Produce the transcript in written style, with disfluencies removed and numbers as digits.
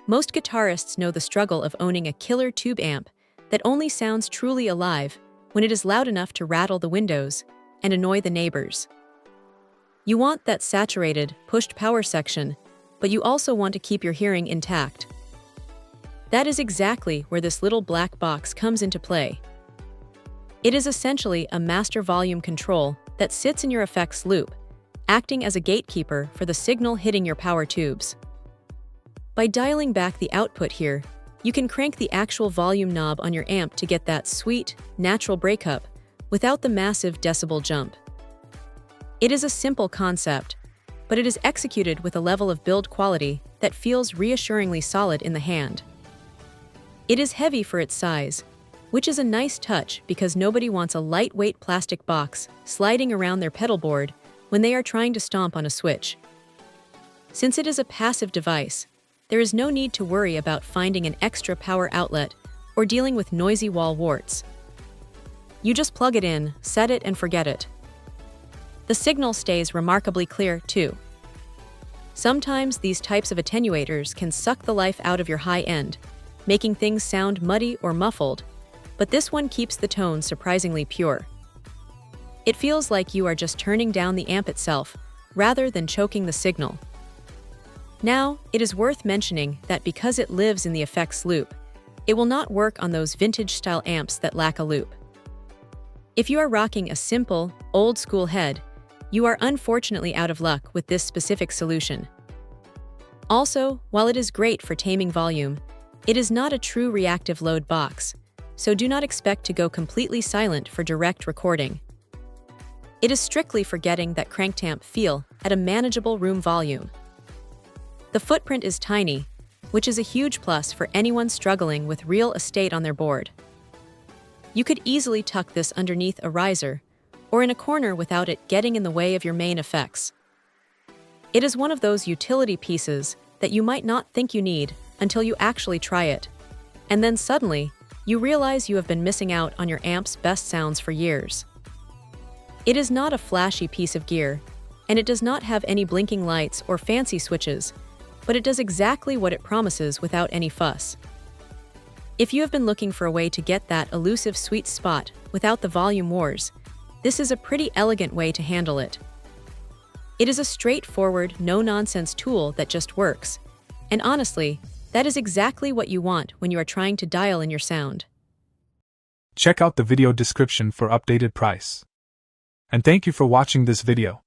Most guitarists know the struggle of owning a killer tube amp that only sounds truly alive when it is loud enough to rattle the windows and annoy the neighbors. You want that saturated, pushed power section, but you also want to keep your hearing intact. That is exactly where this little black box comes into play. It is essentially a master volume control that sits in your effects loop, acting as a gatekeeper for the signal hitting your power tubes. By dialing back the output here, you can crank the actual volume knob on your amp to get that sweet, natural breakup without the massive decibel jump. It is a simple concept, but it is executed with a level of build quality that feels reassuringly solid in the hand. It is heavy for its size, which is a nice touch because nobody wants a lightweight plastic box sliding around their pedal board when they are trying to stomp on a switch. Since it is a passive device, there is no need to worry about finding an extra power outlet or dealing with noisy wall warts. You just plug it in, set it, and forget it. The signal stays remarkably clear, too. Sometimes these types of attenuators can suck the life out of your high end, making things sound muddy or muffled, but this one keeps the tone surprisingly pure. It feels like you are just turning down the amp itself, rather than choking the signal. Now, it is worth mentioning that because it lives in the effects loop, it will not work on those vintage-style amps that lack a loop. If you are rocking a simple, old-school head, you are unfortunately out of luck with this specific solution. Also, while it is great for taming volume, it is not a true reactive load box, so do not expect to go completely silent for direct recording. It is strictly for getting that cranked-amp feel at a manageable room volume. The footprint is tiny, which is a huge plus for anyone struggling with real estate on their board. You could easily tuck this underneath a riser or in a corner without it getting in the way of your main effects. It is one of those utility pieces that you might not think you need until you actually try it, and then suddenly, you realize you have been missing out on your amp's best sounds for years. It is not a flashy piece of gear, and it does not have any blinking lights or fancy switches, but it does exactly what it promises without any fuss. If you have been looking for a way to get that elusive sweet spot without the volume wars, this is a pretty elegant way to handle it. It is a straightforward, no-nonsense tool that just works, and honestly, that is exactly what you want when you are trying to dial in your sound. Check out the video description for updated price. And thank you for watching this video.